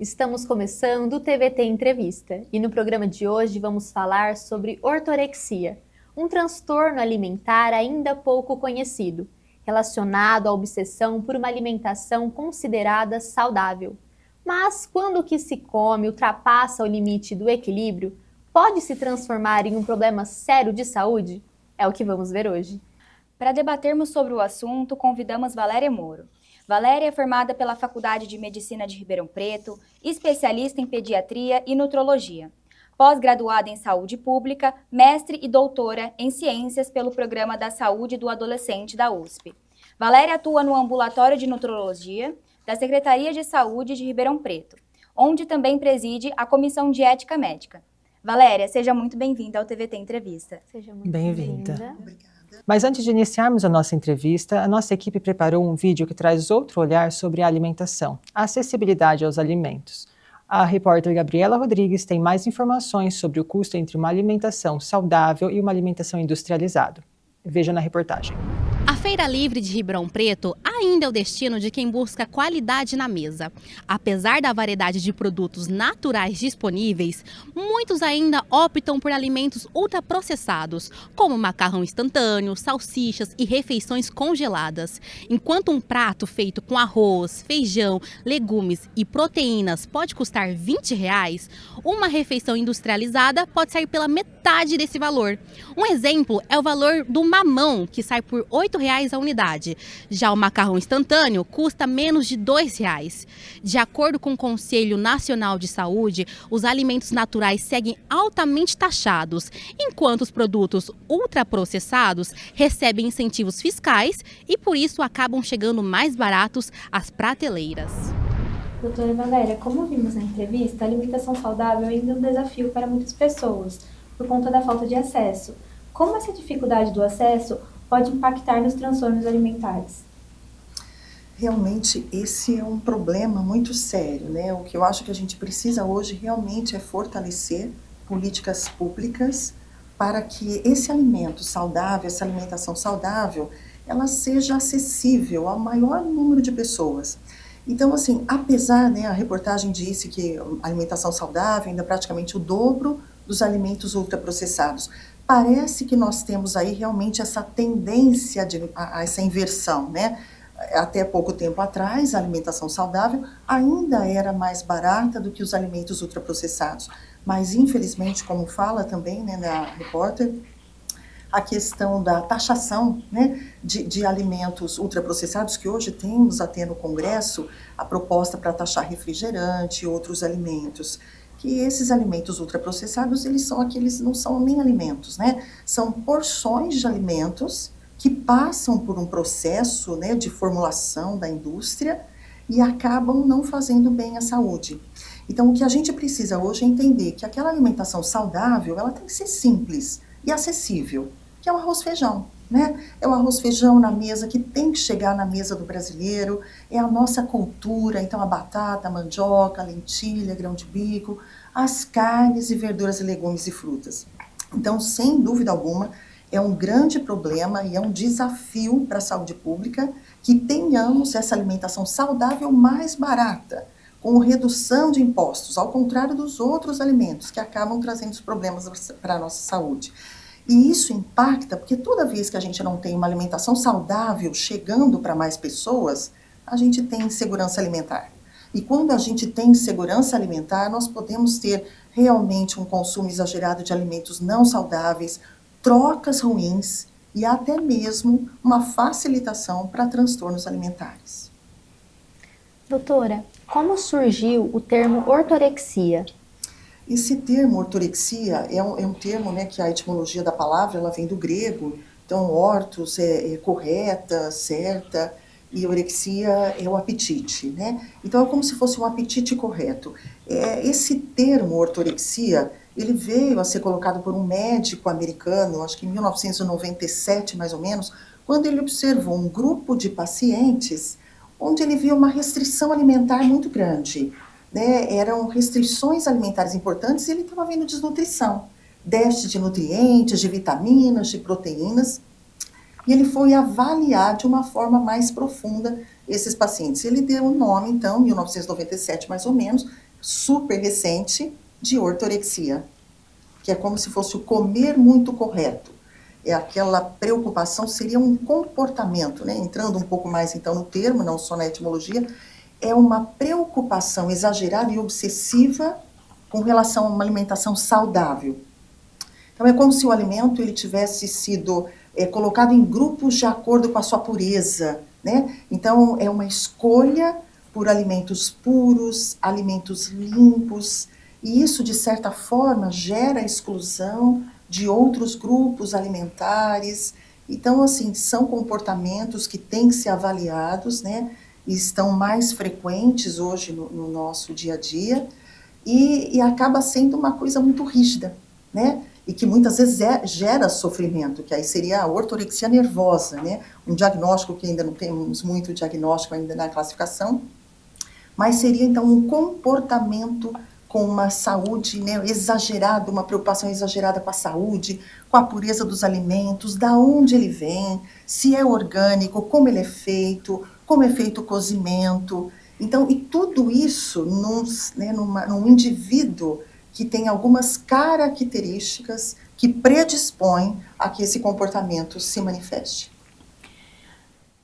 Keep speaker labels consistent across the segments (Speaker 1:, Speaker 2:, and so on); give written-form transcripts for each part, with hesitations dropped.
Speaker 1: Estamos começando o TVT Entrevista e no programa de hoje vamos falar sobre ortorexia, um transtorno alimentar ainda pouco conhecido, relacionado à obsessão por uma alimentação considerada saudável. Mas quando o que se come ultrapassa o limite do equilíbrio, pode se transformar em um problema sério de saúde? É o que vamos ver hoje.
Speaker 2: Para debatermos sobre o assunto, convidamos Valéria Moro. Valéria é formada pela Faculdade de Medicina de Ribeirão Preto, especialista em pediatria e nutrologia. Pós-graduada em saúde pública, mestre e doutora em ciências pelo Programa da Saúde do Adolescente da USP. Valéria atua no Ambulatório de Nutrologia da Secretaria de Saúde de Ribeirão Preto, onde também preside a Comissão de Ética Médica. Valéria, seja muito bem-vinda ao TVT Entrevista.
Speaker 1: Seja muito
Speaker 3: bem-vinda. Mas antes de iniciarmos a nossa entrevista, a nossa equipe preparou um vídeo que traz outro olhar sobre a alimentação, a acessibilidade aos alimentos. A repórter Gabriela Rodrigues tem mais informações sobre o custo entre uma alimentação saudável e uma alimentação industrializada. Veja na reportagem.
Speaker 4: A Feira Livre de Ribeirão Preto ainda é o destino de quem busca qualidade na mesa. Apesar da variedade de produtos naturais disponíveis, muitos ainda optam por alimentos ultraprocessados, como macarrão instantâneo, salsichas e refeições congeladas. Enquanto um prato feito com arroz, feijão, legumes e proteínas pode custar R$20, uma refeição industrializada pode sair pela metade desse valor. Um exemplo é o valor do mamão, que sai por R$8 a unidade. Já o macarrão instantâneo custa menos de R$2. De acordo com o Conselho Nacional de Saúde, os alimentos naturais seguem altamente taxados, enquanto os produtos ultraprocessados recebem incentivos fiscais e por isso acabam chegando mais baratos às prateleiras.
Speaker 5: Doutora Valéria, como vimos na entrevista, a alimentação saudável ainda é um desafio para muitas pessoas, por conta da falta de acesso. Como essa dificuldade do acesso pode impactar nos transtornos alimentares?
Speaker 6: Realmente, esse é um problema muito sério, né? O que eu acho que a gente precisa hoje realmente é fortalecer políticas públicas para que esse alimento saudável, essa alimentação saudável, ela seja acessível ao maior número de pessoas. Então, assim, apesar, né, a reportagem disse que a alimentação saudável ainda é praticamente o dobro dos alimentos ultraprocessados. Parece que nós temos aí realmente essa tendência a essa inversão, né? Até pouco tempo atrás, a alimentação saudável ainda era mais barata do que os alimentos ultraprocessados. Mas, infelizmente, como fala também, né, na repórter, a questão da taxação, né, de alimentos ultraprocessados, que hoje temos até no Congresso a proposta para taxar refrigerante e outros alimentos, que esses alimentos ultraprocessados, eles não são nem alimentos, né? São porções de alimentos que passam por um processo, né, de formulação da indústria e acabam não fazendo bem à saúde. Então, o que a gente precisa hoje é entender que aquela alimentação saudável, ela tem que ser simples e acessível, que é o arroz e feijão, né? É o arroz e feijão na mesa, que tem que chegar na mesa do brasileiro, é a nossa cultura, então a batata, a mandioca, a lentilha, grão de bico, as carnes e verduras e legumes e frutas. Então, sem dúvida alguma, é um grande problema e é um desafio para a saúde pública que tenhamos essa alimentação saudável mais barata, com redução de impostos, ao contrário dos outros alimentos que acabam trazendo os problemas para a nossa saúde. E isso impacta porque toda vez que a gente não tem uma alimentação saudável chegando para mais pessoas, a gente tem insegurança alimentar. E quando a gente tem insegurança alimentar, nós podemos ter realmente um consumo exagerado de alimentos não saudáveis, trocas ruins e até mesmo uma facilitação para transtornos alimentares.
Speaker 1: Doutora, como surgiu o termo ortorexia?
Speaker 6: Esse termo ortorexia é um termo, né, que a etimologia da palavra ela vem do grego. Então, ortos é correta, certa, e orexia é o apetite, né? Então, é como se fosse um apetite correto. Esse termo ortorexia, ele veio a ser colocado por um médico americano, acho que em 1997, mais ou menos, quando ele observou um grupo de pacientes onde ele viu uma restrição alimentar muito grande. Né, eram restrições alimentares importantes e ele estava vendo desnutrição, déficit de nutrientes, de vitaminas, de proteínas, e ele foi avaliar de uma forma mais profunda esses pacientes. Ele deu um nome, então, em 1997 mais ou menos, super recente de ortorexia, que é como se fosse o comer muito correto. É aquela preocupação, seria um comportamento, né? Entrando um pouco mais então no termo, não só na etimologia, é uma preocupação exagerada e obsessiva com relação a uma alimentação saudável. Então é como se o alimento ele tivesse sido colocado em grupos de acordo com a sua pureza, né? Então é uma escolha por alimentos puros, alimentos limpos, e isso de certa forma gera exclusão de outros grupos alimentares. Então, assim, são comportamentos que têm que ser avaliados, né? E estão mais frequentes hoje no nosso dia a dia, e acaba sendo uma coisa muito rígida, né? E que muitas vezes gera sofrimento, que aí seria a ortorexia nervosa, né? Um diagnóstico que ainda não temos muito diagnóstico ainda na classificação, mas seria então um comportamento com uma saúde, né, exagerada, uma preocupação exagerada com a saúde, com a pureza dos alimentos, da onde ele vem, se é orgânico, como ele é feito, como é feito o cozimento. Então, e tudo isso num indivíduo que tem algumas características que predispõem a que esse comportamento se manifeste.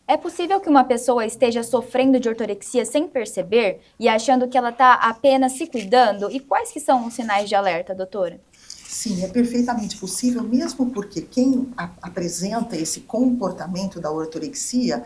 Speaker 2: É possível que uma pessoa esteja sofrendo de ortorexia sem perceber e achando que ela está apenas se cuidando? E quais que são os sinais de alerta, doutora?
Speaker 6: Sim, é perfeitamente possível, mesmo porque quem apresenta esse comportamento da ortorexia,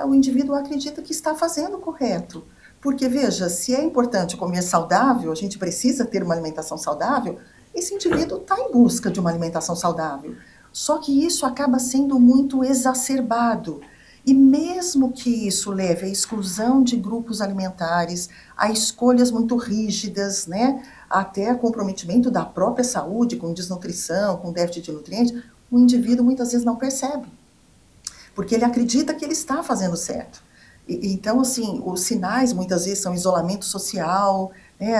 Speaker 6: o indivíduo acredita que está fazendo o correto. Porque, veja, se é importante comer saudável, a gente precisa ter uma alimentação saudável, esse indivíduo está em busca de uma alimentação saudável. Só que isso acaba sendo muito exacerbado. E mesmo que isso leve à exclusão de grupos alimentares, a escolhas muito rígidas, né, até comprometimento da própria saúde, com desnutrição, com déficit de nutrientes, o indivíduo muitas vezes não percebe, porque ele acredita que ele está fazendo certo. Então, assim, os sinais muitas vezes são isolamento social,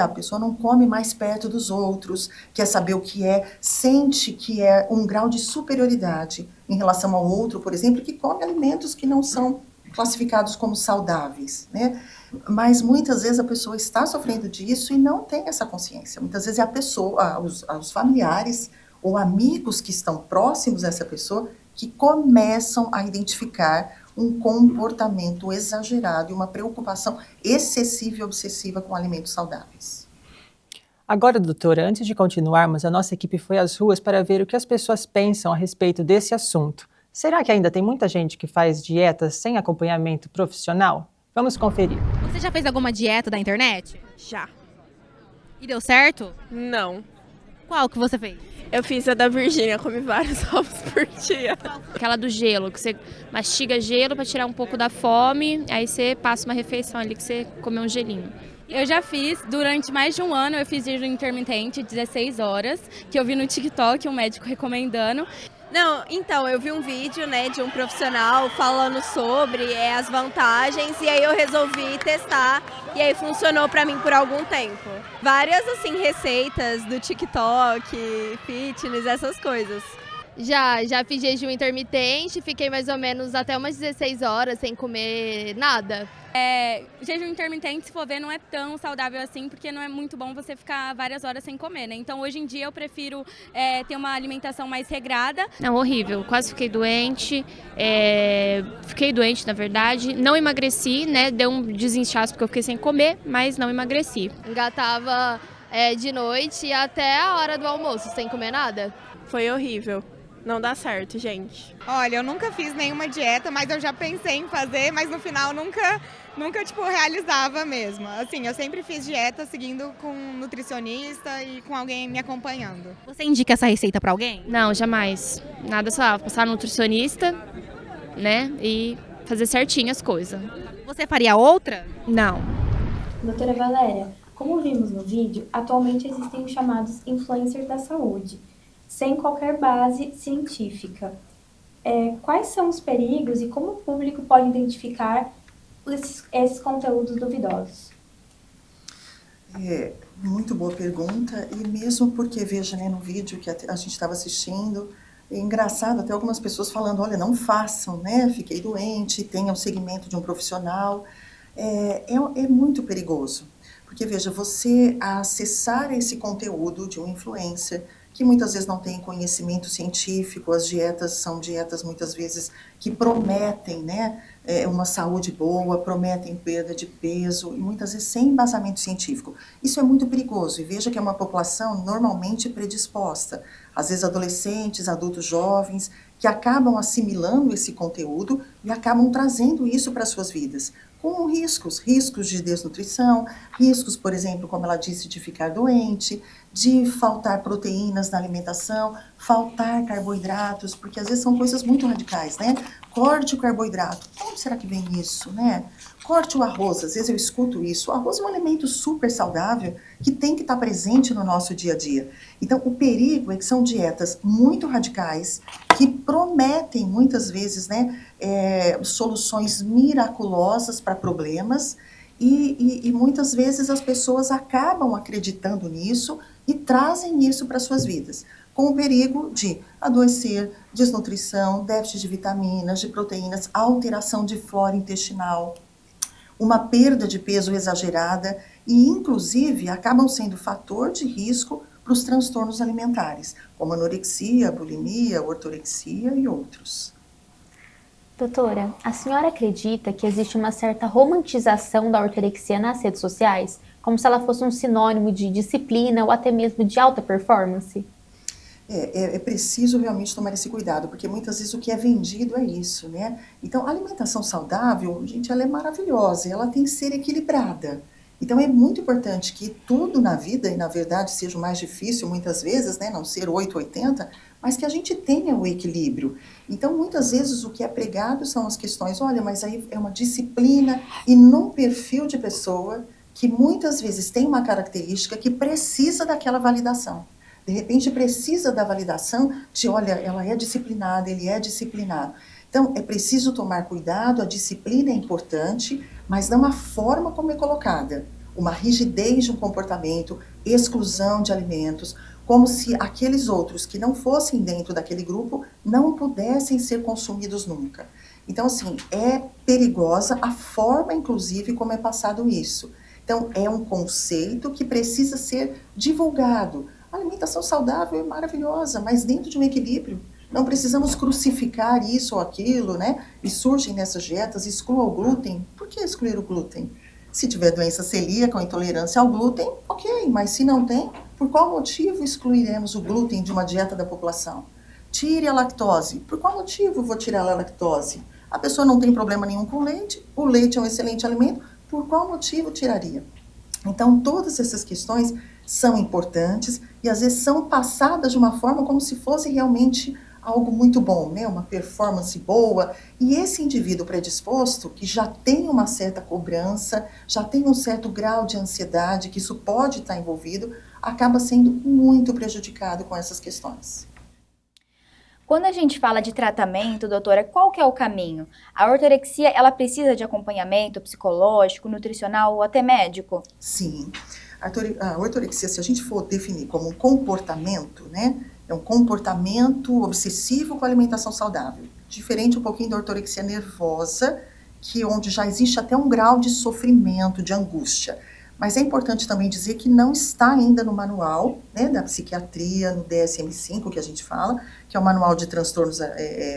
Speaker 6: a pessoa não come mais perto dos outros, quer saber o que é, sente que é um grau de superioridade em relação ao outro, por exemplo, que come alimentos que não são classificados como saudáveis, né? Mas muitas vezes a pessoa está sofrendo disso e não tem essa consciência. Muitas vezes é a pessoa, os familiares ou amigos que estão próximos dessa pessoa que começam a identificar um comportamento exagerado e uma preocupação excessiva e obsessiva com alimentos saudáveis.
Speaker 3: Agora, doutora, antes de continuarmos, a nossa equipe foi às ruas para ver o que as pessoas pensam a respeito desse assunto. Será que ainda tem muita gente que faz dietas sem acompanhamento profissional? Vamos conferir.
Speaker 4: Você já fez alguma dieta da internet?
Speaker 7: Já.
Speaker 4: E deu certo?
Speaker 7: Não.
Speaker 4: Qual que você fez?
Speaker 7: Eu fiz a da Virgínia, comi vários ovos por dia.
Speaker 8: Aquela do gelo, que você mastiga gelo para tirar um pouco da fome, aí você passa uma refeição ali que você comeu um gelinho.
Speaker 9: Eu já fiz, durante mais de um ano, eu fiz jejum intermitente, 16 horas, que eu vi no TikTok, um médico recomendando.
Speaker 7: Não, então, eu vi um vídeo, né, de um profissional falando sobre as vantagens e aí eu resolvi testar e aí funcionou pra mim por algum tempo. Várias, assim, receitas do TikTok, fitness, essas coisas.
Speaker 10: Já fiz jejum intermitente, fiquei mais ou menos até umas 16 horas sem comer nada.
Speaker 9: Jejum intermitente, se for ver, não é tão saudável assim, porque não é muito bom você ficar várias horas sem comer, né? Então, hoje em dia, eu prefiro ter uma alimentação mais regrada.
Speaker 8: Não, horrível. Quase fiquei doente. Fiquei doente, na verdade. Não emagreci, né? Deu um desinchaço porque eu fiquei sem comer, mas não emagreci.
Speaker 10: Engatava de noite até a hora do almoço, sem comer nada.
Speaker 7: Foi horrível. Não dá certo, gente.
Speaker 11: Olha, eu nunca fiz nenhuma dieta, mas eu já pensei em fazer, mas no final nunca tipo, realizava mesmo. Assim, eu sempre fiz dieta seguindo com um nutricionista e com alguém me acompanhando.
Speaker 4: Você indica essa receita para alguém?
Speaker 8: Não, jamais. Nada, só passar no nutricionista, né, e fazer certinho as coisas.
Speaker 4: Você faria outra?
Speaker 8: Não.
Speaker 5: Doutora Valéria, como vimos no vídeo, atualmente existem os chamados influencers da saúde, sem qualquer base científica. Quais são os perigos e como o público pode identificar esses conteúdos duvidosos?
Speaker 6: Muito boa pergunta, e mesmo porque, veja, né, no vídeo que a gente estava assistindo, é engraçado até algumas pessoas falando, olha, não façam, né, fiquei doente, tenha o segmento de um profissional. É muito perigoso, Porque, veja, você acessar esse conteúdo de um influencer, que muitas vezes não tem conhecimento científico, as dietas são dietas muitas vezes que prometem, né, uma saúde boa, prometem perda de peso, e muitas vezes sem embasamento científico. Isso é muito perigoso, e veja que é uma população normalmente predisposta, às vezes adolescentes, adultos jovens, que acabam assimilando esse conteúdo e acabam trazendo isso para as suas vidas, com riscos de desnutrição, riscos, por exemplo, como ela disse, de ficar doente, de faltar proteínas na alimentação, faltar carboidratos, porque às vezes são coisas muito radicais, né? Corte o carboidrato, onde será que vem isso, né? Corte o arroz, às vezes eu escuto isso. O arroz é um alimento super saudável que tem que estar presente no nosso dia a dia. Então, o perigo é que são dietas muito radicais que prometem muitas vezes, né, soluções miraculosas para problemas e muitas vezes as pessoas acabam acreditando nisso e trazem isso para suas vidas, com o perigo de adoecer, desnutrição, déficit de vitaminas, de proteínas, alteração de flora intestinal, uma perda de peso exagerada e, inclusive, acabam sendo fator de risco para os transtornos alimentares, como anorexia, bulimia, ortorexia e outros.
Speaker 1: Doutora, a senhora acredita que existe uma certa romantização da ortorexia nas redes sociais, como se ela fosse um sinônimo de disciplina ou até mesmo de alta performance?
Speaker 6: É preciso realmente tomar esse cuidado, porque muitas vezes o que é vendido é isso, né? Então, a alimentação saudável, gente, ela é maravilhosa, ela tem que ser equilibrada. Então, é muito importante que tudo na vida, e na verdade seja o mais difícil muitas vezes, né, não ser 880, mas que a gente tenha o equilíbrio. Então, muitas vezes o que é pregado são as questões, olha, mas aí é uma disciplina e num perfil de pessoa que muitas vezes tem uma característica que precisa daquela validação. De repente precisa da validação de, olha, ela é disciplinada, ele é disciplinado. Então, é preciso tomar cuidado, a disciplina é importante, mas não a forma como é colocada. Uma rigidez de um comportamento, exclusão de alimentos, como se aqueles outros que não fossem dentro daquele grupo não pudessem ser consumidos nunca. Então, assim, é perigosa a forma, inclusive, como é passado isso. Então, é um conceito que precisa ser divulgado. A alimentação saudável é maravilhosa, mas dentro de um equilíbrio. Não precisamos crucificar isso ou aquilo, né? E surgem nessas dietas, exclua o glúten. Por que excluir o glúten? Se tiver doença celíaca ou intolerância ao glúten, ok, mas se não tem, por qual motivo excluiremos o glúten de uma dieta da população? Tire a lactose. Por qual motivo vou tirar a lactose? A pessoa não tem problema nenhum com leite, o leite é um excelente alimento, por qual motivo tiraria? Então, todas essas questões são importantes e às vezes são passadas de uma forma como se fosse realmente algo muito bom, né? Uma performance boa. E esse indivíduo predisposto, que já tem uma certa cobrança, já tem um certo grau de ansiedade, que isso pode estar envolvido, acaba sendo muito prejudicado com essas questões.
Speaker 2: Quando a gente fala de tratamento, doutora, qual que é o caminho? A ortorexia, ela precisa de acompanhamento psicológico, nutricional ou até médico?
Speaker 6: Sim. A ortorexia, se a gente for definir como um comportamento, né? É um comportamento obsessivo com alimentação saudável. Diferente um pouquinho da ortorexia nervosa, que onde já existe até um grau de sofrimento, de angústia. Mas é importante também dizer que não está ainda no manual, né, da psiquiatria, no DSM-5 que a gente fala, que é o manual de transtornos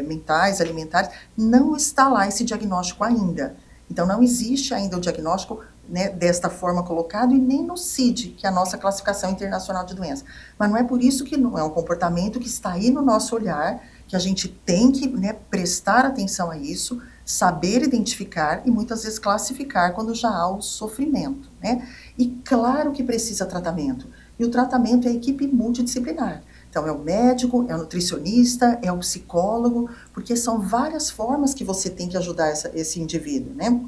Speaker 6: mentais, alimentares, não está lá esse diagnóstico ainda. Então não existe ainda o diagnóstico, né, desta forma colocado e nem no CID, que é a nossa classificação internacional de doenças. Mas não é por isso que não é um comportamento que está aí no nosso olhar, que a gente tem que, né, prestar atenção a isso, saber identificar e muitas vezes classificar quando já há o sofrimento, né? E claro que precisa tratamento. E o tratamento é a equipe multidisciplinar. Então é o médico, é o nutricionista, é o psicólogo, porque são várias formas que você tem que ajudar esse indivíduo, né?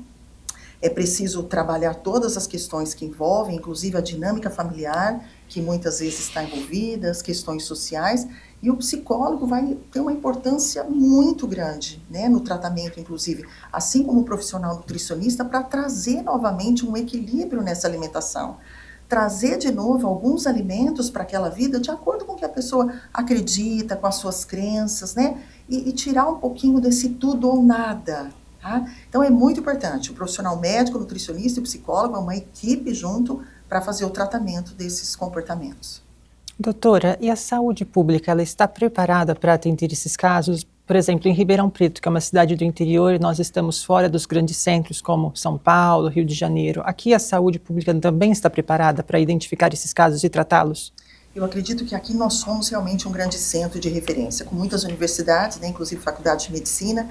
Speaker 6: É preciso trabalhar todas as questões que envolvem, inclusive a dinâmica familiar, que muitas vezes está envolvida, as questões sociais, e o psicólogo vai ter uma importância muito grande, né, no tratamento, inclusive, assim como o profissional nutricionista, para trazer novamente um equilíbrio nessa alimentação. Trazer de novo alguns alimentos para aquela vida de acordo com o que a pessoa acredita, com as suas crenças, né, e tirar um pouquinho desse tudo ou nada. Tá? Então é muito importante, o profissional médico, o nutricionista e o psicólogo é uma equipe junto para fazer o tratamento desses comportamentos.
Speaker 3: Doutora, e a saúde pública, ela está preparada para atender esses casos? Por exemplo, em Ribeirão Preto, que é uma cidade do interior, e nós estamos fora dos grandes centros como São Paulo, Rio de Janeiro. Aqui a saúde pública também está preparada para identificar esses casos e tratá-los?
Speaker 6: Eu acredito que aqui nós somos realmente um grande centro de referência, com muitas universidades, né, inclusive faculdade de medicina.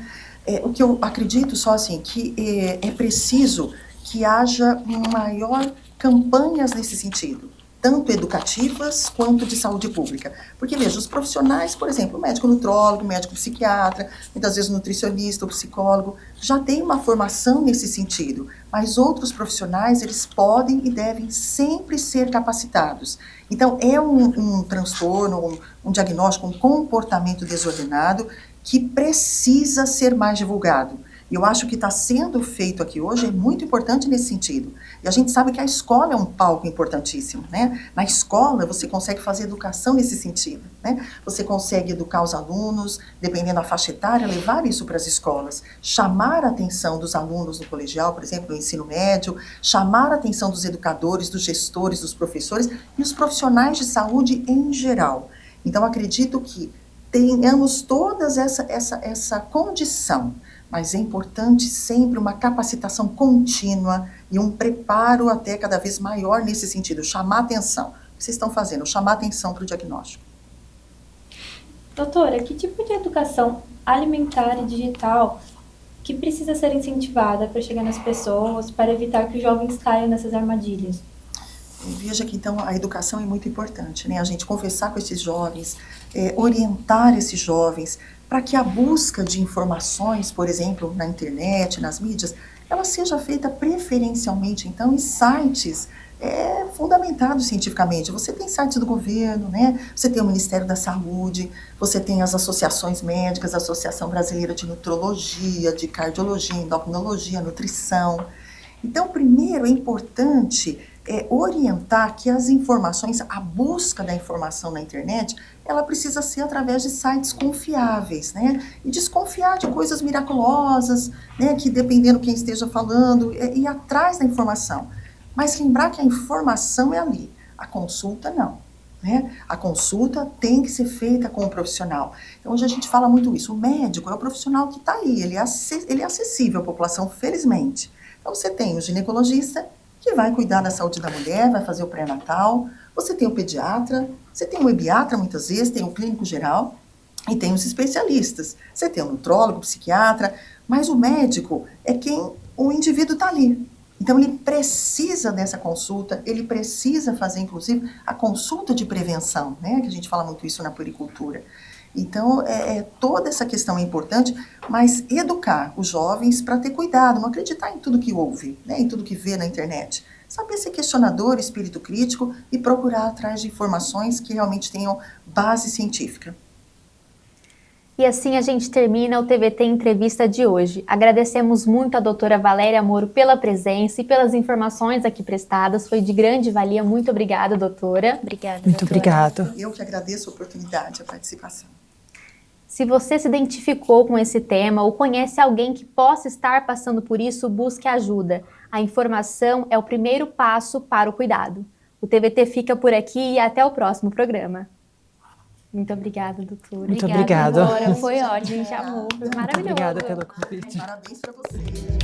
Speaker 6: O que eu acredito só assim, que é preciso que haja maior campanhas nesse sentido, tanto educativas quanto de saúde pública. Porque, veja, os profissionais, por exemplo, o médico nutrólogo, o médico psiquiatra, muitas vezes o nutricionista, o psicólogo, já tem uma formação nesse sentido, mas outros profissionais, eles podem e devem sempre ser capacitados. Então, é um transtorno, um diagnóstico, um comportamento desordenado que precisa ser mais divulgado. E eu acho que está sendo feito aqui hoje é muito importante nesse sentido. E a gente sabe que a escola é um palco importantíssimo, né? Na escola você consegue fazer educação nesse sentido, né? Você consegue educar os alunos, dependendo da faixa etária, levar isso para as escolas. Chamar a atenção dos alunos no colegial, por exemplo, no ensino médio, chamar a atenção dos educadores, dos gestores, dos professores e os profissionais de saúde em geral. Então, acredito que tenhamos todas essa condição, mas é importante sempre uma capacitação contínua e um preparo até cada vez maior nesse sentido, chamar atenção. O que vocês estão fazendo? Chamar atenção para o diagnóstico.
Speaker 5: Doutora, que tipo de educação alimentar e digital que precisa ser incentivada para chegar nas pessoas, para evitar que os jovens caiam nessas armadilhas?
Speaker 6: Veja que, então, a educação é muito importante, né? A gente conversar com esses jovens, orientar esses jovens, para que a busca de informações, por exemplo, na internet, nas mídias, ela seja feita preferencialmente, então, em sites fundamentados cientificamente. Você tem sites do governo, né? Você tem o Ministério da Saúde, você tem as associações médicas, a Associação Brasileira de Nutrologia, de Cardiologia, Endocrinologia, Nutrição. Então, primeiro, é importante orientar que as informações, a busca da informação na internet, ela precisa ser através de sites confiáveis, né? E desconfiar de coisas miraculosas, né? Que dependendo quem esteja falando, ir atrás da informação. Mas lembrar que a informação é ali, a consulta não, né? A consulta tem que ser feita com um profissional. Então, hoje a gente fala muito isso. O médico é o profissional que está aí, ele é acessível à população, felizmente. Então, você tem o ginecologista, que vai cuidar da saúde da mulher, vai fazer o pré-natal. Você tem o pediatra, você tem o ebiatra muitas vezes, tem o clínico geral e tem os especialistas. Você tem o nutrólogo, o psiquiatra, mas o médico é quem o indivíduo está ali. Então ele precisa dessa consulta, ele precisa fazer inclusive a consulta de prevenção, né? Que a gente fala muito isso na puericultura. Então, toda essa questão é importante, mas educar os jovens para ter cuidado, não acreditar em tudo que ouve, né, em tudo que vê na internet. Saber ser questionador, espírito crítico e procurar atrás de informações que realmente tenham base científica.
Speaker 1: E assim a gente termina o TVT Entrevista de hoje. Agradecemos muito a doutora Valéria Moro pela presença e pelas informações aqui prestadas. Foi de grande valia. Muito obrigada, doutora.
Speaker 2: Obrigada,
Speaker 3: Muito
Speaker 2: doutora.
Speaker 3: obrigado.
Speaker 6: Eu que agradeço a oportunidade, a participação.
Speaker 1: Se você se identificou com esse tema ou conhece alguém que possa estar passando por isso, busque ajuda. A informação é o primeiro passo para o cuidado. O TVT fica por aqui e até o próximo programa. Muito obrigada, doutora.
Speaker 3: Muito obrigada.
Speaker 2: Doutora. Foi ótimo, gente amou. Foi maravilhoso.
Speaker 3: Muito obrigada pelo convite.
Speaker 6: Parabéns para você.